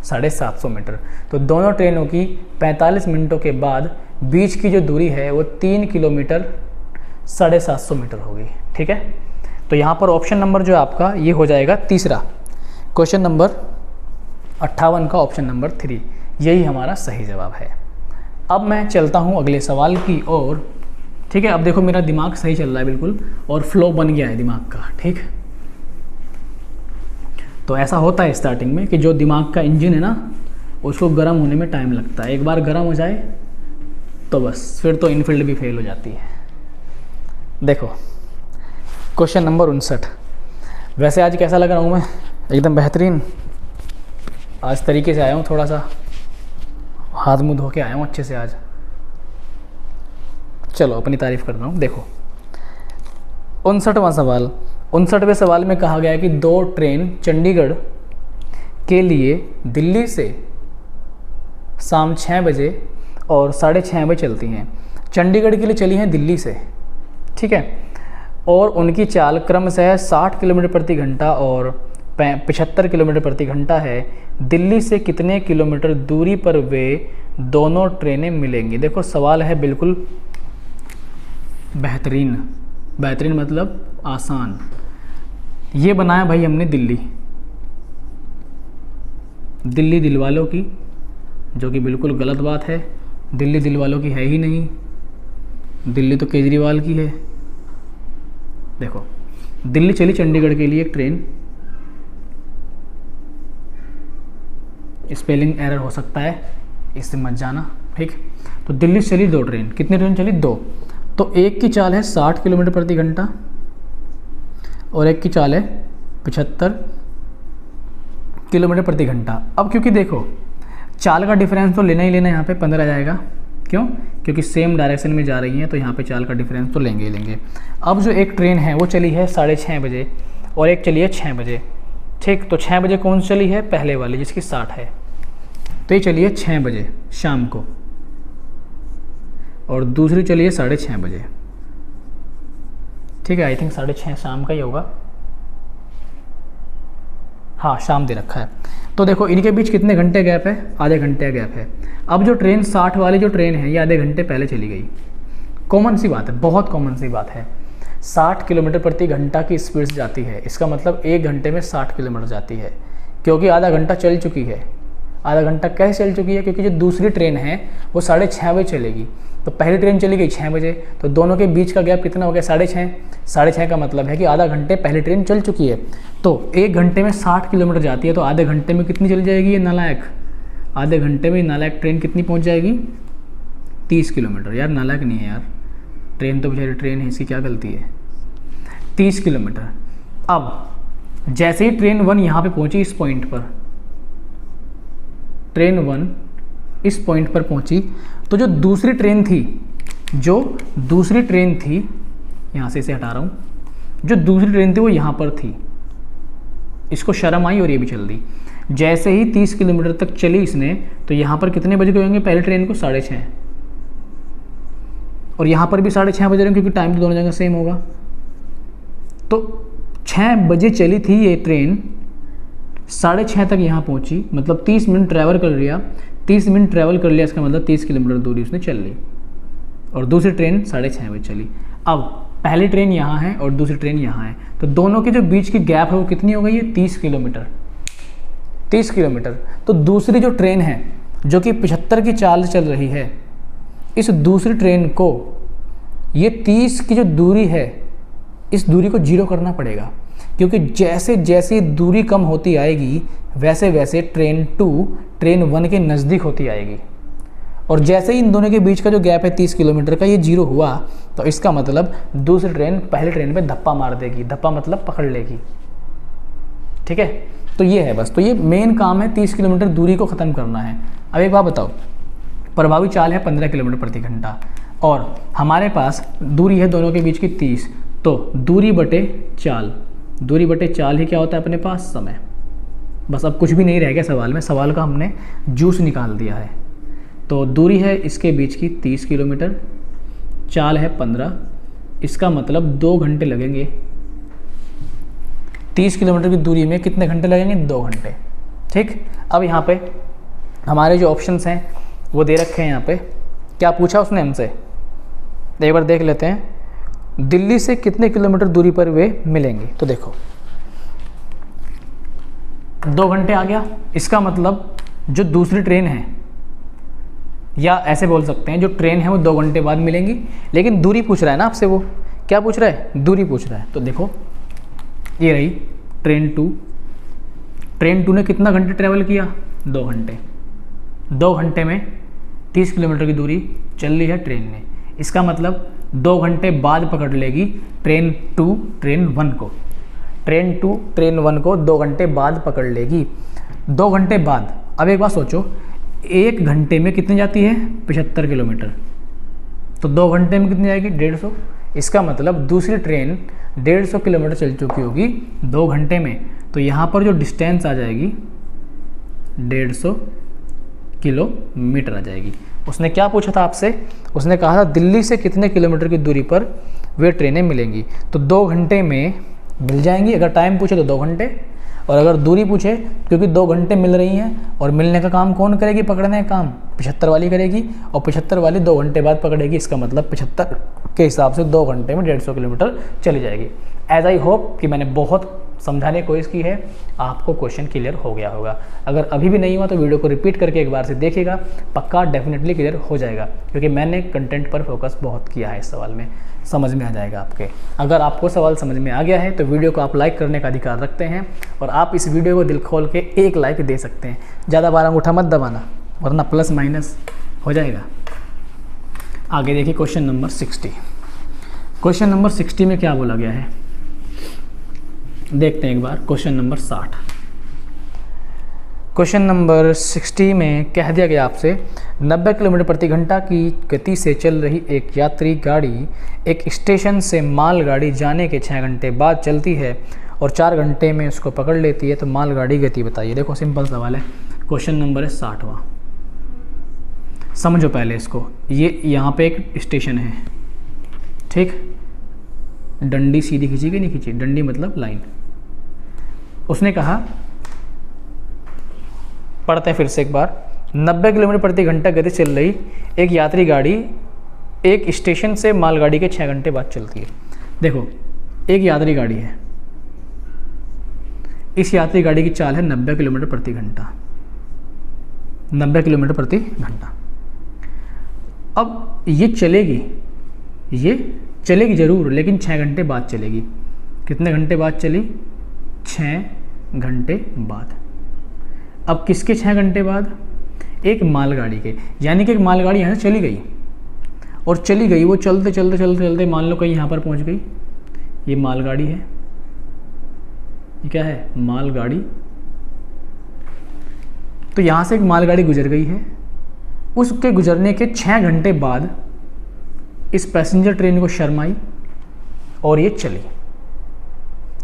750 मीटर। तो दोनों ट्रेनों की 45 मिनटों के बाद बीच की जो दूरी है वो 3 किलोमीटर 750 मीटर होगी, ठीक है। तो यहाँ पर ऑप्शन नंबर जो आपका ये हो जाएगा तीसरा, क्वेश्चन नंबर 58 का ऑप्शन नंबर 3, यही हमारा सही जवाब है। अब मैं चलता हूँ अगले सवाल की ओर, ठीक है। अब देखो मेरा दिमाग सही चल रहा है बिल्कुल, और फ्लो बन गया है दिमाग का, ठीक। तो ऐसा होता है स्टार्टिंग में कि जो दिमाग का इंजन है ना, उसको गर्म होने में टाइम लगता है। एक बार गर्म हो जाए तो बस फिर तो इनफील्ड भी फेल हो जाती है। देखो क्वेश्चन नंबर 59। वैसे आज कैसा लग रहा हूँ मैं, एकदम बेहतरीन। आज तरीके से आया हूँ, थोड़ा सा हाथ मुँह धो के आया हूँ अच्छे से आज। चलो अपनी तारीफ़ कर रहा हूँ। देखो 59वां सवाल, 59वें सवाल में कहा गया है कि 2 ट्रेन चंडीगढ़ के लिए दिल्ली से शाम 6 बजे और 6:30 बजे चलती हैं। चंडीगढ़ के लिए चली हैं दिल्ली से, ठीक है, और उनकी चाल क्रमशः 60 किलोमीटर प्रति घंटा और 75 किलोमीटर प्रति घंटा है। दिल्ली से कितने किलोमीटर दूरी पर वे दोनों ट्रेनें मिलेंगी। देखो सवाल है बिल्कुल बेहतरीन, बेहतरीन मतलब आसान। ये बनाया भाई हमने दिल्ली, दिल्ली दिलवालों की, जो कि बिल्कुल गलत बात है। दिल्ली दिलवालों की है ही नहीं, दिल्ली तो केजरीवाल की है। देखो दिल्ली चली चंडीगढ़ के लिए एक ट्रेन, स्पेलिंग एरर हो सकता है, इससे मत जाना, ठीक। तो दिल्ली से चली 2 ट्रेन, कितनी ट्रेन चली, 2। तो एक की चाल है 60 किलोमीटर प्रति घंटा और एक की चाल है 75 किलोमीटर प्रति घंटा। अब क्योंकि देखो चाल का डिफरेंस तो लेना ही लेना, यहाँ पे 15 जाएगा, क्यों, क्योंकि सेम डायरेक्शन में जा रही हैं, तो यहाँ पे चाल का डिफरेंस तो लेंगे ही लेंगे। अब जो एक ट्रेन है वो चली है 6:30 बजे और एक चली है 6 बजे, ठीक। तो 6 बजे कौन सी चली है, पहले वाली जिसकी 60 है, तो ये चली है 6 बजे शाम को, और दूसरी चली है 6:30 बजे, ठीक है। आई थिंक 6:30 शाम का ही होगा, हाँ शाम दे रखा है। तो देखो इनके बीच कितने घंटे गैप है, आधे घंटे का गैप है। अब जो ट्रेन 60 वाली जो ट्रेन है ये आधे घंटे पहले चली गई, कॉमन सी बात है, बहुत कॉमन सी बात है। 60 किलोमीटर प्रति घंटा की स्पीड से जाती है, इसका मतलब 1 घंटे में 60 किलोमीटर जाती है, क्योंकि आधा घंटा चल चुकी है। आधा घंटा कैसे चल चुकी है? क्योंकि जो दूसरी ट्रेन है वो 6:30 बजे चलेगी, तो पहली ट्रेन चली गई 6 बजे, तो दोनों के बीच का गैप कितना हो गया? 6:30। 6:30 का मतलब है कि आधा घंटे पहली ट्रेन चल चुकी है। तो 1 घंटे में 60 किलोमीटर जाती है, तो आधे घंटे में कितनी चली जाएगी ये नालायक? आधे घंटे में नालायक ट्रेन कितनी पहुंच जाएगी? 30 किलोमीटर। यार नालायक नहीं है यार, ट्रेन तो बेचारी ट्रेन है, इसकी क्या गलती है? 30 किलोमीटर। अब जैसे ही ट्रेन 1 यहाँ पे पहुंची, इस पॉइंट पर ट्रेन 1 इस पॉइंट पर पहुंची, तो जो दूसरी ट्रेन थी, यहाँ से इसे हटा रहा हूँ, जो दूसरी ट्रेन थी वो यहाँ पर थी, इसको शर्म आई और ये भी चल दी। जैसे ही 30 किलोमीटर तक चली इसने, तो यहाँ पर कितने बजे गए होंगे पहले ट्रेन को? 6:30। और यहाँ पर भी 6:30 बजे रहे, क्योंकि टाइम तो दोनों जगह सेम होगा। तो 6 बजे चली थी ये ट्रेन, 6:30 तक यहाँ पहुँची, मतलब 30 मिनट ट्रैवल कर लिया। 30 मिनट ट्रैवल कर लिया, इसका मतलब 30 किलोमीटर दूरी उसने चल ली, और दूसरी ट्रेन 6:30 बजे चली। अब पहली ट्रेन यहाँ है और दूसरी ट्रेन यहाँ है, तो दोनों के जो बीच की गैप है वो कितनी हो गई है? 30 किलोमीटर। 30 किलोमीटर। तो दूसरी जो ट्रेन है जो कि 75 की चाल से चल रही है, इस दूसरी ट्रेन को ये 30 की जो दूरी है, इस दूरी को 0 करना पड़ेगा, क्योंकि जैसे जैसे दूरी कम होती आएगी वैसे वैसे ट्रेन 2 ट्रेन 1 के नज़दीक होती आएगी। और जैसे ही इन दोनों के बीच का जो गैप है 30 किलोमीटर का, ये 0 हुआ, तो इसका मतलब दूसरी ट्रेन पहली ट्रेन पे धप्पा मार देगी। धप्पा मतलब पकड़ लेगी। ठीक है, तो ये है बस। तो ये मेन काम है, 30 किलोमीटर दूरी को ख़त्म करना है। अब एक बात बताओ, प्रभावी चाल है 15 किलोमीटर प्रति घंटा और हमारे पास दूरी है दोनों के बीच की 30, तो दूरी बटे चाल ही क्या होता है अपने पास? समय। बस अब कुछ भी नहीं रह गया सवाल में, सवाल का हमने जूस निकाल दिया है। तो दूरी है इसके बीच की 30 किलोमीटर, चाल है 15, इसका मतलब 2 घंटे लगेंगे। 30 किलोमीटर की दूरी में कितने घंटे लगेंगे? 2 घंटे। ठीक, अब यहाँ पे हमारे जो ऑप्शंस हैं वो दे रखे हैं। यहाँ पे क्या पूछा उसने हमसे, एक बार देख लेते हैं। दिल्ली से कितने किलोमीटर दूरी पर वे मिलेंगे? तो देखो 2 घंटे आ गया, इसका मतलब जो दूसरी ट्रेन है, या ऐसे बोल सकते हैं जो ट्रेन है वो 2 घंटे बाद मिलेंगी, लेकिन दूरी पूछ रहा है ना आपसे। वो क्या पूछ रहा है? दूरी पूछ रहा है। तो देखो ये रही ट्रेन 2। ट्रेन 2 ने कितना घंटे ट्रैवल किया? 2 घंटे। 2 घंटे में 30 किलोमीटर की दूरी चल ली है ट्रेन ने, इसका मतलब 2 घंटे बाद पकड़ लेगी ट्रेन 2 ट्रेन 1 को। ट्रेन 2 ट्रेन 1 को 2 घंटे बाद पकड़ लेगी। 2 घंटे बाद, अब एक बात सोचो, 1 घंटे में कितनी जाती है? 75 किलोमीटर। तो 2 घंटे में कितनी जाएगी? 150। इसका मतलब दूसरी ट्रेन 150 किलोमीटर चल चुकी होगी 2 घंटे में। तो यहाँ पर जो डिस्टेंस आ जाएगी 150 किलोमीटर आ जाएगी। उसने क्या पूछा था आपसे? उसने कहा था दिल्ली से कितने किलोमीटर की दूरी पर वे ट्रेनें मिलेंगी। तो 2 घंटे में मिल जाएंगी। अगर टाइम पूछे तो 2 घंटे, और अगर दूरी पूछे, क्योंकि 2 घंटे मिल रही हैं, और मिलने का काम कौन करेगी? पकड़ने का काम 75 वाली करेगी, और 75 वाली 2 घंटे बाद पकड़ेगी। इसका मतलब 75 के हिसाब से 2 घंटे में 150 किलोमीटर चली जाएगी। एज आई होप कि मैंने बहुत समझाने की कोशिश की है, आपको क्वेश्चन क्लियर हो गया होगा। अगर अभी भी नहीं हुआ तो वीडियो को रिपीट करके एक बार से देखिएगा, पक्का डेफिनेटली क्लियर हो जाएगा, क्योंकि मैंने कंटेंट पर फोकस बहुत किया है। इस सवाल में समझ में आ जाएगा आपके। अगर आपको सवाल समझ में आ गया है तो वीडियो को आप लाइक करने का अधिकार रखते हैं, और आप इस वीडियो को दिल खोल के 1 लाइक दे सकते हैं। ज़्यादा बार अंगूठा मत दबाना, वरना प्लस माइनस हो जाएगा। आगे देखिए क्वेश्चन नंबर 60। क्वेश्चन नंबर 60 में क्या बोला गया है, देखते हैं एक बार। Question number 60। क्वेश्चन नंबर 60 में कह दिया गया आपसे 90 किलोमीटर प्रति घंटा की गति से चल रही एक यात्री गाड़ी एक स्टेशन से मालगाड़ी जाने के 6 घंटे बाद चलती है और 4 घंटे में उसको पकड़ लेती है, तो मालगाड़ी गति बताइए। देखो सिंपल सवाल है, क्वेश्चन नंबर है 60वां। समझो पहले इसको। ये यहाँ पे एक स्टेशन है, ठीक। डंडी सीधी खींची कि नहीं खींची? डंडी मतलब लाइन। उसने कहा, पढ़ते हैं फिर से एक बार, 90 किलोमीटर प्रति घंटा गति चल रही एक यात्री गाड़ी एक स्टेशन से मालगाड़ी के 6 घंटे बाद चलती है। देखो एक यात्री गाड़ी है, इस यात्री गाड़ी की चाल है 90 किलोमीटर प्रति घंटा, 90 किलोमीटर प्रति घंटा। अब ये चलेगी ज़रूर, लेकिन 6 घंटे बाद चलेगी। कितने घंटे बाद चली? 6 घंटे बाद। अब किसके 6 घंटे बाद? एक मालगाड़ी के। यानी कि एक मालगाड़ी यहाँ से चली गई और चली गई, वो चलते चलते चलते चलते मान लो कहीं यहाँ पर पहुँच गई। ये मालगाड़ी है, ये क्या है? मालगाड़ी। तो यहाँ से एक मालगाड़ी गुजर गई है, उसके गुजरने के 6 घंटे बाद इस पैसेंजर ट्रेन को शर्म आई और ये चली।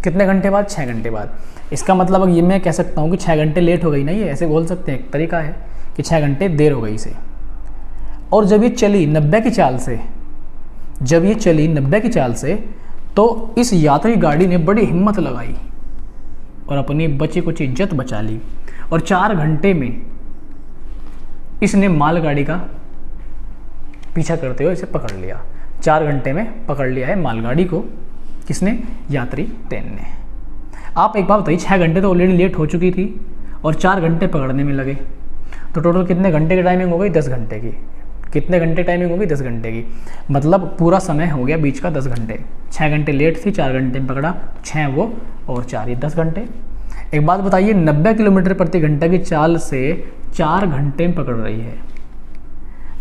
कितने घंटे बाद? 6 घंटे बाद। इसका मतलब अब ये मैं कह सकता हूँ कि 6 घंटे लेट हो गई ना, ये ऐसे बोल सकते हैं, एक तरीका है कि 6 घंटे देर हो गई इसे। और जब ये चली 90 की चाल से, जब ये चली 90 की चाल से, तो इस यात्री गाड़ी ने बड़ी हिम्मत लगाई और अपनी बची कुछ इज्जत बचा ली और 4 घंटे में इसने मालगाड़ी का पीछा करते हुए इसे पकड़ लिया। 4 घंटे में पकड़ लिया है मालगाड़ी को। किसने? यात्री ट्रेन ने। आप एक बात बताइए, 6 घंटे तो ऑलरेडी लेट हो चुकी थी और 4 घंटे पकड़ने में लगे, तो टोटल कितने घंटे की टाइमिंग हो गई? 10 घंटे की। कितने घंटे टाइमिंग होगी? 10 घंटे की। मतलब पूरा समय हो गया बीच का 10 घंटे। 6 घंटे लेट थी, 4 घंटे में पकड़ा, 6 वो और 4 ये 10 घंटे। एक बात बताइए, 90 किलोमीटर प्रति घंटा की चाल से 4 घंटे में पकड़ रही है,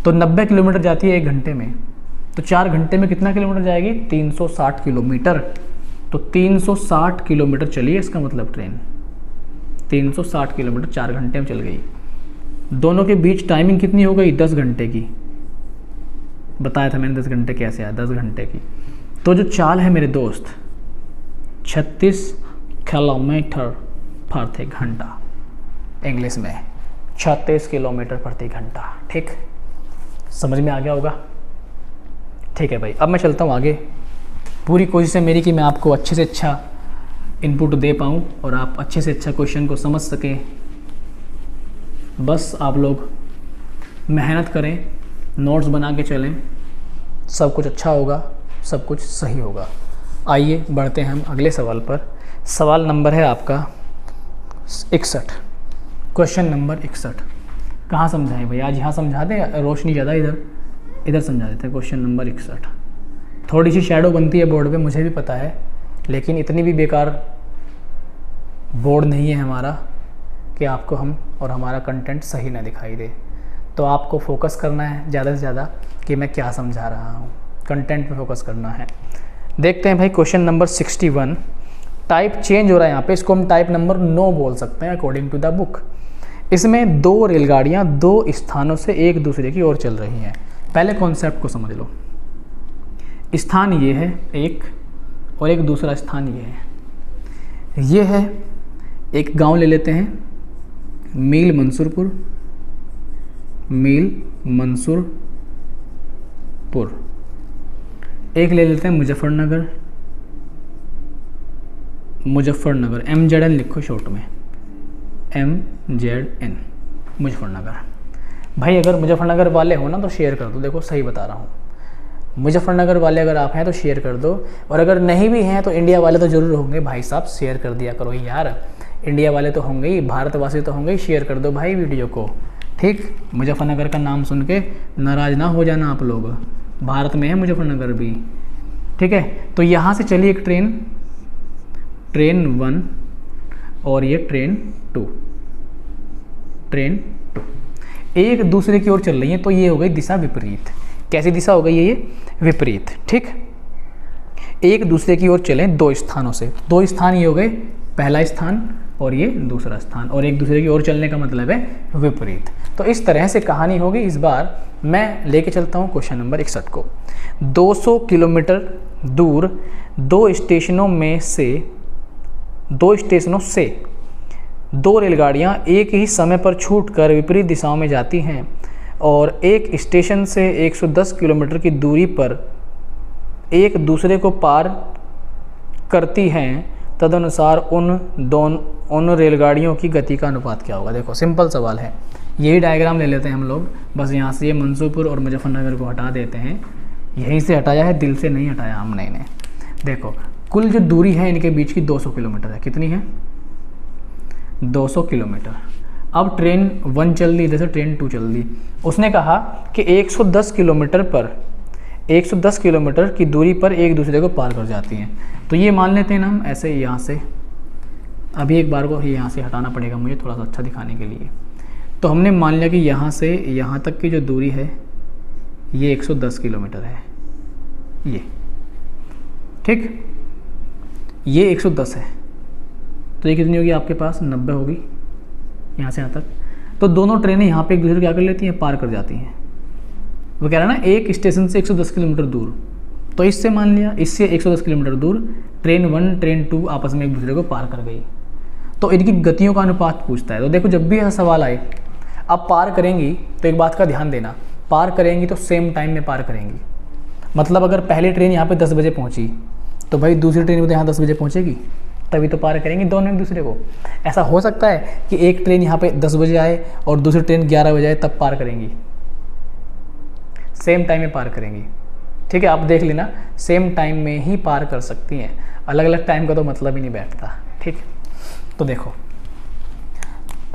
तो 90 किलोमीटर जाती है 1 घंटे में, तो 4 घंटे में कितना किलोमीटर जाएगी? 360 किलोमीटर। तो 360 किलोमीटर चली है इसका मतलब ट्रेन। 360 किलोमीटर 4 घंटे में चल गई। दोनों के बीच टाइमिंग कितनी हो गई? 10 घंटे की। बताया था मैंने 10 घंटे कैसे आया, 10 घंटे की। तो जो चाल है मेरे दोस्त 36 किलोमीटर प्रति घंटा, इंग्लिश में 36 किलोमीटर प्रति घंटा। ठीक, समझ में आ गया होगा? ठीक है भाई, अब मैं चलता हूँ आगे। पूरी कोशिश है मेरी कि मैं आपको अच्छे से अच्छा इनपुट दे पाऊँ और आप अच्छे से अच्छा क्वेश्चन को समझ सकें। बस आप लोग मेहनत करें, नोट्स बना के चलें, सब कुछ अच्छा होगा, सब कुछ सही होगा। आइए बढ़ते हैं हम अगले सवाल पर। सवाल नंबर है आपका 61, क्वेश्चन नंबर 61। कहाँ समझाएं भाई? आज यहाँ समझा दें, रोशनी ज़्यादा इधर समझा देते हैं। Question number 61। थोड़ी सी शैडो बनती है बोर्ड पे, मुझे भी पता है, लेकिन इतनी भी बेकार बोर्ड नहीं है हमारा कि आपको हम और हमारा कंटेंट सही ना दिखाई दे। तो आपको फोकस करना है ज़्यादा से ज़्यादा कि मैं क्या समझा रहा हूँ, कंटेंट पे फोकस करना है। देखते हैं भाई क्वेश्चन नंबर 61। टाइप चेंज हो रहा है यहाँ पे, इसको हम टाइप नंबर 9 बोल सकते हैं अकॉर्डिंग टू द बुक। इसमें 2 रेलगाड़ियाँ 2 स्थानों से एक दूसरे की ओर चल रही हैं। पहले कॉन्सेप्ट को समझ लो। स्थान ये है एक, और एक दूसरा स्थान ये है। ये है एक गांव ले लेते हैं, मील मंसूरपुर, मील मंसूरपुर। एक ले लेते हैं मुजफ्फरनगर, मुजफ्फरनगर, MZN लिखो शॉर्ट में, MZN मुजफ्फरनगर। भाई अगर मुजफ्फरनगर वाले हो ना तो शेयर कर दो, देखो सही बता रहा हूँ। मुजफ्फरनगर वाले अगर आप हैं तो शेयर कर दो, और अगर नहीं भी हैं तो इंडिया वाले तो ज़रूर होंगे भाई साहब, शेयर कर दिया करो यार। इंडिया वाले तो होंगे ही, भारतवासी तो होंगे ही, शेयर कर दो भाई वीडियो को। ठीक, मुजफ्फरनगर का नाम सुन के नाराज़ ना हो जाना आप लोग, भारत में है मुजफ्फरनगर भी। ठीक है, तो यहाँ से चली एक ट्रेन, ट्रेन 1 और ये ट्रेन 2, ट्रेन 2 एक दूसरे की ओर चल रही है, तो ये हो गई दिशा विपरीत। कैसी दिशा हो गई है ये? विपरीत। ठीक, एक दूसरे की ओर चलें 2 स्थानों से, 2 स्थान ये हो गए, पहला स्थान और ये दूसरा स्थान, और एक दूसरे की ओर चलने का मतलब है विपरीत। तो इस तरह से कहानी होगी। इस बार मैं लेके चलता हूँ क्वेश्चन नंबर 61 को। 200 किलोमीटर दूर 2 स्टेशनों से 2 रेलगाड़ियाँ एक ही समय पर छूटकर विपरीत दिशाओं में जाती हैं और एक स्टेशन से 110 किलोमीटर की दूरी पर एक दूसरे को पार करती हैं। तदनुसार उन रेलगाड़ियों की गति का अनुपात क्या होगा? देखो सिंपल सवाल है, यही डायग्राम ले लेते हैं हम लोग। बस यहाँ से ये मंसूरपुर और मुजफ्फरनगर को हटा देते हैं, यहीं से हटाया है, दिल से नहीं हटाया हमने इन्हें। देखो कुल जो दूरी है इनके बीच की 200 किलोमीटर है। कितनी है? 200 किलोमीटर। अब ट्रेन 1 चल दी, इधर से ट्रेन 2 चल दी। उसने कहा कि 110 किलोमीटर पर 110 किलोमीटर की दूरी पर एक दूसरे को पार कर जाती हैं। तो ये मान लेते हैं ना हम ऐसे यहाँ से, अभी एक बार को यहाँ से हटाना पड़ेगा मुझे थोड़ा सा अच्छा दिखाने के लिए। तो हमने मान लिया कि यहाँ से यहाँ तक की जो दूरी है ये 110 किलोमीटर है, ये ठीक, ये 110 है। तो ये कितनी होगी आपके पास? 90 होगी यहाँ से यहाँ तक। तो दोनों ट्रेनें यहाँ पे एक दूसरे को क्या कर लेती हैं? पार कर जाती हैं। वो कह रहा है ना एक स्टेशन से 110 किलोमीटर दूर, तो इससे मान लिया इससे 110 किलोमीटर दूर ट्रेन 1 ट्रेन 2 आपस में एक दूसरे को पार कर गई। तो इनकी गतियों का अनुपात पूछता है। तो देखो जब भी ऐसा सवाल आए, अब पार करेंगी तो एक बात का ध्यान देना, पार करेंगी तो सेम टाइम में पार करेंगी। मतलब अगर पहली ट्रेन यहाँ पे 10 बजे पहुँची तो भाई दूसरी ट्रेन भी तो यहाँ 10 बजे पहुँचेगी, तभी तो पार करेंगी दोनों एक दूसरे को। ऐसा हो सकता है कि एक ट्रेन यहाँ पे 10 बजे आए और दूसरी ट्रेन 11 बजे आए, तब पार करेंगी? सेम टाइम में पार करेंगी। ठीक है, आप देख लेना, सेम टाइम में ही पार कर सकती हैं, अलग अलग टाइम का तो मतलब ही नहीं बैठता। ठीक, तो देखो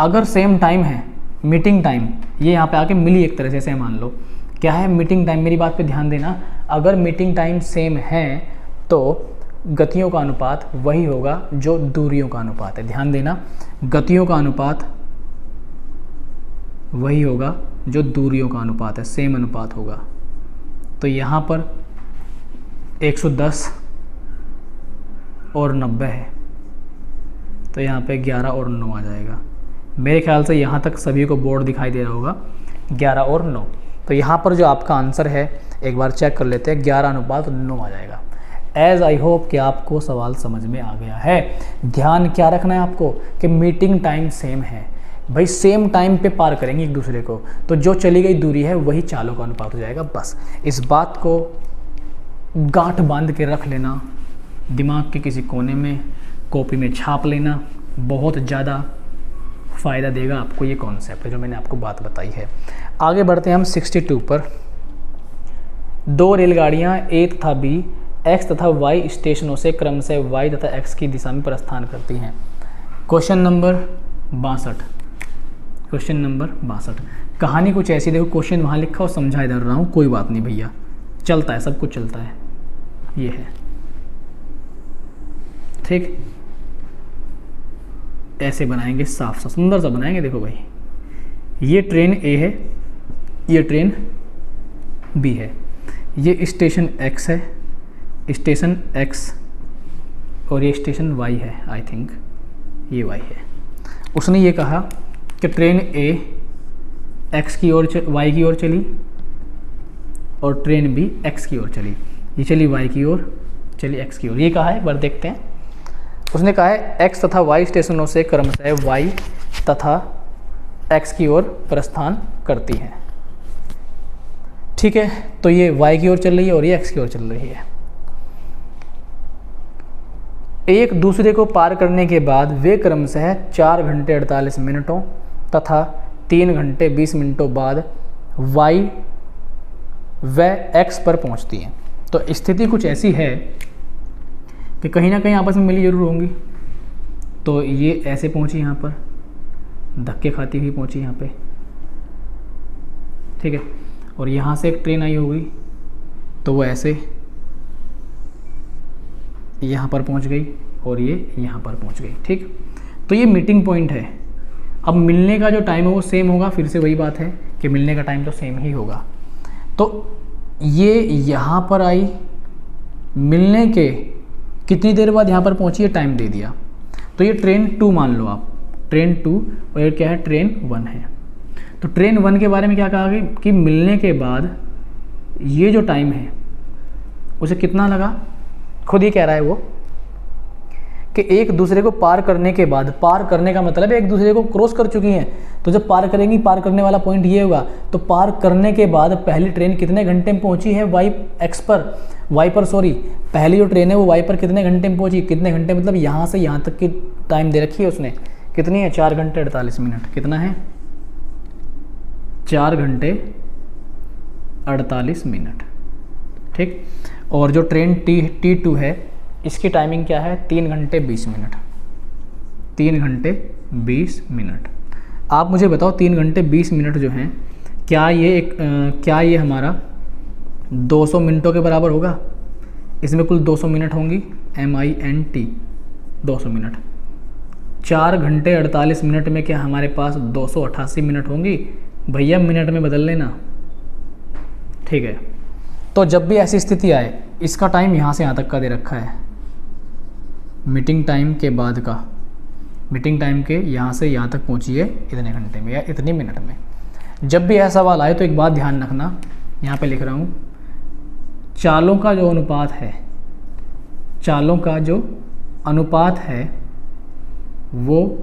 अगर सेम टाइम है, मीटिंग टाइम ये यहाँ पे आके मिली एक तरह से मान लो, क्या है मीटिंग टाइम, मेरी बात पे ध्यान देना। अगर मीटिंग टाइम सेम है तो गतियों का अनुपात वही होगा जो दूरियों का अनुपात है। ध्यान देना, गतियों का अनुपात वही होगा जो दूरियों का अनुपात है, सेम अनुपात होगा। तो यहाँ पर 110 और 90 है, तो यहाँ पे 11 और 9 आ जाएगा। मेरे ख्याल से यहाँ तक सभी को बोर्ड दिखाई दे रहा होगा, 11 और 9। तो यहाँ पर जो आपका आंसर है एक बार चेक कर लेते हैं, 11:9 आ जाएगा। एज आई होप कि आपको सवाल समझ में आ गया है। ध्यान क्या रखना है आपको कि मीटिंग टाइम सेम है, भाई सेम टाइम पे पार करेंगे एक दूसरे को, तो जो चली गई दूरी है वही चालों का अनुपात हो जाएगा। बस इस बात को गांठ बांध के रख लेना, दिमाग के किसी कोने में कॉपी में छाप लेना, बहुत ज़्यादा फ़ायदा देगा आपको ये कॉन्सेप्ट जो मैंने आपको बात बताई है। आगे बढ़ते हैं हम 62 पर। 2 रेलगाड़ियाँ ए तथा बी एक्स तथा वाई स्टेशनों से क्रमशः वाई तथा एक्स की दिशा में प्रस्थान करती हैं। Question number 62। Question number 62। कहानी कुछ ऐसी, देखो क्वेश्चन वहाँ लिखा और समझा इधर रहा हूँ, कोई बात नहीं भैया, चलता है, सब कुछ चलता है। ये है ठीक, ऐसे बनाएंगे, साफ सा सुंदर सा बनाएंगे। देखो भाई ये ट्रेन ए है, ये ट्रेन बी है, ये स्टेशन एक्स है, स्टेशन एक्स, और ये स्टेशन वाई है, आई थिंक ये वाई है। उसने ये कहा कि ट्रेन ए एक्स की ओर वाई की ओर चली और ट्रेन बी एक्स की ओर चली, ये चली वाई की ओर, चली एक्स की ओर। ये कहा है, एक बार देखते हैं। उसने कहा है एक्स तथा वाई स्टेशनों से क्रमशः वाई तथा एक्स की ओर प्रस्थान करती हैं। ठीक है, तो ये वाई की ओर चल रही है और ये एक्स की ओर चल रही है। एक दूसरे को पार करने के बाद वे क्रमशः 4 घंटे 48 मिनटों तथा 3 घंटे 20 मिनटों बाद वाई व एक्स पर पहुंचती हैं। तो स्थिति कुछ ऐसी है कि कहीं ना कहीं आपस में मिली जरूर होंगी। तो ये ऐसे पहुंची यहाँ पर, धक्के खाती हुई पहुंची यहाँ पे, ठीक है, और यहाँ से एक ट्रेन आई होगी तो वो ऐसे यहाँ पर पहुँच गई और ये यहाँ पर पहुँच गई। ठीक, तो ये मीटिंग पॉइंट है। अब मिलने का जो टाइम है वो सेम होगा, फिर से वही बात है कि मिलने का टाइम तो सेम ही होगा। तो ये यहाँ पर आई, मिलने के कितनी देर बाद यहाँ पर पहुँची, ये टाइम दे दिया। तो ये ट्रेन 2 मान लो आप, ट्रेन 2, और ये क्या है, ट्रेन 1 है। तो ट्रेन 1 के बारे में क्या कहा गया कि मिलने के बाद ये जो टाइम है उसे कितना लगा, खुद ही कह रहा है वो कि एक दूसरे को पार करने के बाद, पार करने का मतलब है एक दूसरे को क्रॉस कर चुकी हैं, तो जब पार करेंगी, पार करने वाला पॉइंट ये होगा। तो पार करने के बाद पहली ट्रेन कितने घंटे में पहुंची है, वाई पर सॉरी, पहली जो ट्रेन है वो वाई पर कितने घंटे में पहुंची, कितने घंटे मतलब यहाँ से यहाँ तक की टाइम दे रखी है उसने, कितनी है, 4 घंटे 48 मिनट। कितना है, 4 घंटे 48 मिनट। ठीक। और जो ट्रेन T2 है इसकी टाइमिंग क्या है, 3 घंटे 20 मिनट, 3 घंटे 20 मिनट। आप मुझे बताओ 3 घंटे 20 मिनट जो हैं, क्या ये हमारा 200 मिनटों के बराबर होगा? इसमें कुल 200 मिनट होंगी, MINT 200 मिनट। 4 घंटे 48 मिनट में क्या हमारे पास 288 मिनट होंगी? भैया मिनट में बदल लेना, ठीक है। तो जब भी ऐसी स्थिति आए, इसका टाइम यहाँ से यहाँ तक का दे रखा है, मीटिंग टाइम के बाद का, मीटिंग टाइम के यहाँ से यहाँ तक पहुँचिए इतने घंटे में या इतनी मिनट में। जब भी ऐसा सवाल आए तो एक बात ध्यान रखना, यहाँ पे लिख रहा हूँ, चालों का जो अनुपात है, चालों का जो अनुपात है वो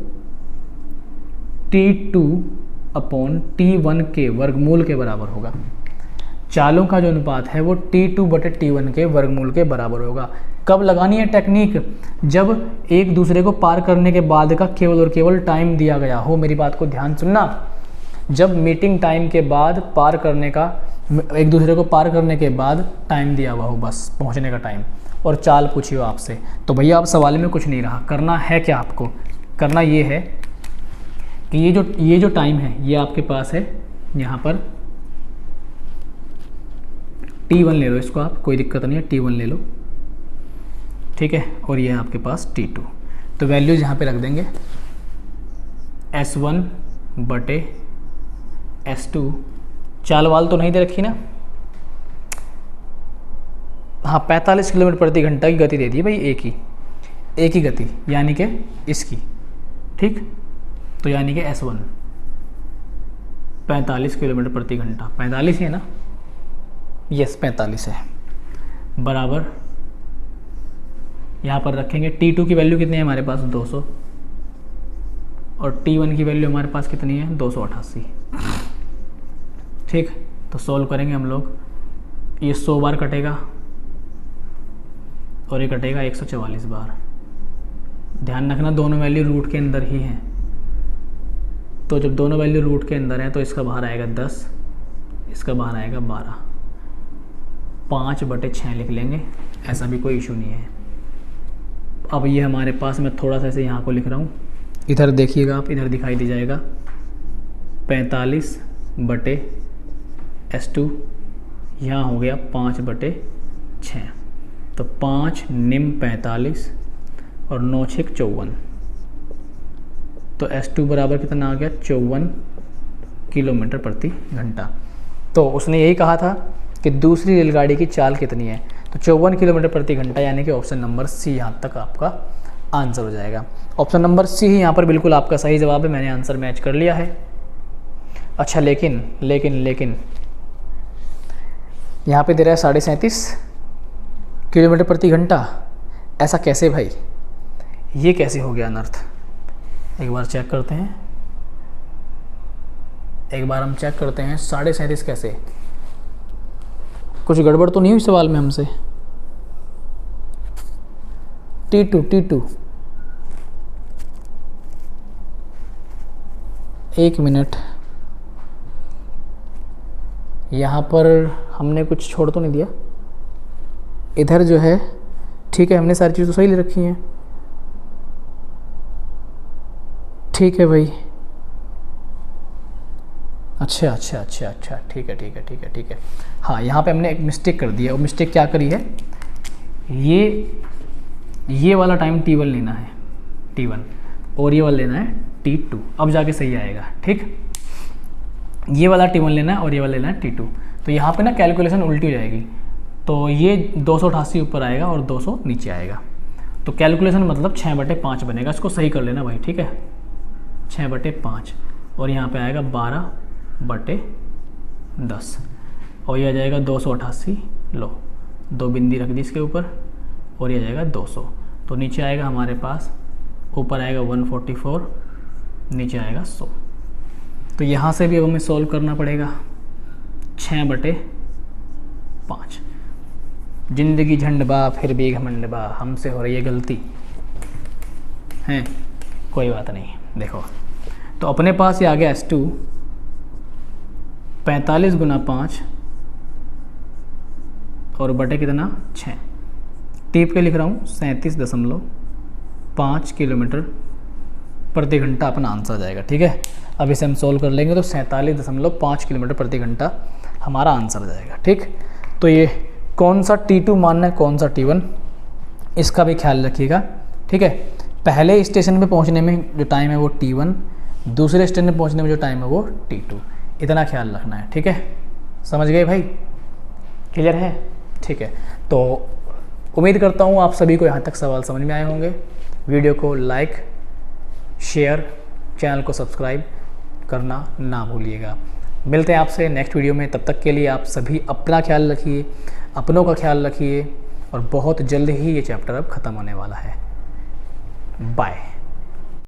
T2/T1 के वर्गमूल के बराबर होगा। चालों का जो अनुपात है वो T2/T1 के वर्गमूल के बराबर होगा। कब लगानी है टेक्निक? जब एक दूसरे को पार करने के बाद का केवल और केवल टाइम दिया गया हो। मेरी बात को ध्यान सुनना, जब मीटिंग टाइम के बाद पार करने का, एक दूसरे को पार करने के बाद टाइम दिया हुआ हो, बस पहुंचने का टाइम, और चाल पूछी हो आपसे, तो भैया अब सवाल में कुछ नहीं रहा। करना है क्या आपको? करना ये है कि ये जो टाइम है ये आपके पास है, यहाँ पर T1 ले लो, इसको आप, कोई दिक्कत नहीं है, T1 ले लो, ठीक है। और ये है आपके पास T2। तो वैल्यूज यहाँ पे रख देंगे, S1/S2। चाल वाल तो नहीं दे रखी ना? हाँ, 45 किलोमीटर प्रति घंटा की गति दे दी भाई, एक ही गति, यानी कि इसकी, ठीक। तो यानी कि S1 45 किलोमीटर प्रति घंटा, 45 है ना? यस 45 है, बराबर यहाँ पर रखेंगे। T2 की वैल्यू कितनी है हमारे पास? 200, और T1 की वैल्यू हमारे पास कितनी है? 288, ठीक। तो सॉल्व करेंगे हम लोग, ये 100 बार कटेगा और ये कटेगा 144 बार। ध्यान रखना दोनों वैल्यू रूट के अंदर ही हैं, तो जब दोनों वैल्यू रूट के अंदर हैं तो इसका बाहर आएगा 10, इसका बाहर आएगा 12, 5/6 लिख लेंगे, ऐसा भी कोई इशू नहीं है। अब ये हमारे पास, मैं थोड़ा सा ऐसे यहाँ को लिख रहा हूँ, इधर देखिएगा आप, इधर दिखाई दे जाएगा 45/S2, यहाँ हो गया 5/6, तो 5 निम 45 और 9 6 54, तो S2 बराबर कितना आ गया? 54 किलोमीटर प्रति घंटा। तो उसने यही कहा था कि दूसरी रेलगाड़ी की चाल कितनी है, तो 54 किलोमीटर प्रति घंटा, यानी कि ऑप्शन नंबर सी यहाँ तक आपका आंसर हो जाएगा। ऑप्शन नंबर सी ही यहाँ पर बिल्कुल आपका सही जवाब है, मैंने आंसर मैच कर लिया है। अच्छा, लेकिन यहाँ पे दे रहा है 37.5 किलोमीटर प्रति घंटा, ऐसा कैसे भाई? ये कैसे हो गया अनर्थ? एक बार चेक करते हैं, एक बार हम चेक करते हैं 37.5 कैसे? कुछ गड़बड़ तो नहीं हुई सवाल में हमसे? T2 एक मिनट, यहाँ पर हमने कुछ छोड़ तो नहीं दिया? इधर जो है, ठीक है, हमने सारी चीज़ तो सही ले रखी हैं, ठीक है भाई। अच्छा, ठीक है। हाँ, यहाँ पे हमने एक मिस्टेक कर दी है। और मिस्टेक क्या करी है? ये वाला टाइम T1 लेना है, T1, और ये वाला लेना है T2, अब जाके सही आएगा, ठीक। ये वाला T1 लेना है और ये वाला लेना है T2। तो यहाँ पे ना कैलकुलेशन उल्टी हो जाएगी, तो ये 288 ऊपर आएगा और 200 नीचे आएगा, तो कैलकुलेशन मतलब 6/5 बनेगा। इसको सही कर लेना भाई, ठीक है, 6/5, और यहाँ पे आएगा 12/10, और ये आ जाएगा 288, लो 2 बिंदी रख दी इसके ऊपर, और ये आ जाएगा 200। तो नीचे आएगा हमारे पास, ऊपर आएगा 144, नीचे आएगा 100। तो यहाँ से भी अब हमें सॉल्व करना पड़ेगा, 6/5। जिंदगी झंडबा फिर भी घमंडबा, हमसे हो रही है गलती है, कोई बात नहीं। देखो, तो अपने पास ये आ गया S2 45 × 5, और बटे कितना 6, टीप के लिख रहा हूँ 37.5 किलोमीटर प्रति घंटा अपना आंसर आ जाएगा। ठीक है, अब इसे हम सोल्व कर लेंगे तो 47.5 किलोमीटर प्रति घंटा हमारा आंसर आ जाएगा। ठीक, तो ये कौन सा T2 मानना है कौन सा T1 इसका भी ख्याल रखिएगा। ठीक है, पहले स्टेशन पे पहुंचने में जो टाइम है वो T1, दूसरे स्टेशन पे पहुंचने में जो टाइम है वो T2, इतना ख्याल रखना है। ठीक है, समझ गए भाई, क्लियर है? ठीक है, तो उम्मीद करता हूँ आप सभी को यहाँ तक सवाल समझ में आए होंगे। वीडियो को लाइक, शेयर, चैनल को सब्सक्राइब करना ना भूलिएगा। मिलते हैं आपसे नेक्स्ट वीडियो में, तब तक के लिए आप सभी अपना ख्याल रखिए, अपनों का ख्याल रखिए, और बहुत जल्द ही ये चैप्टर अब ख़त्म होने वाला है। बाय।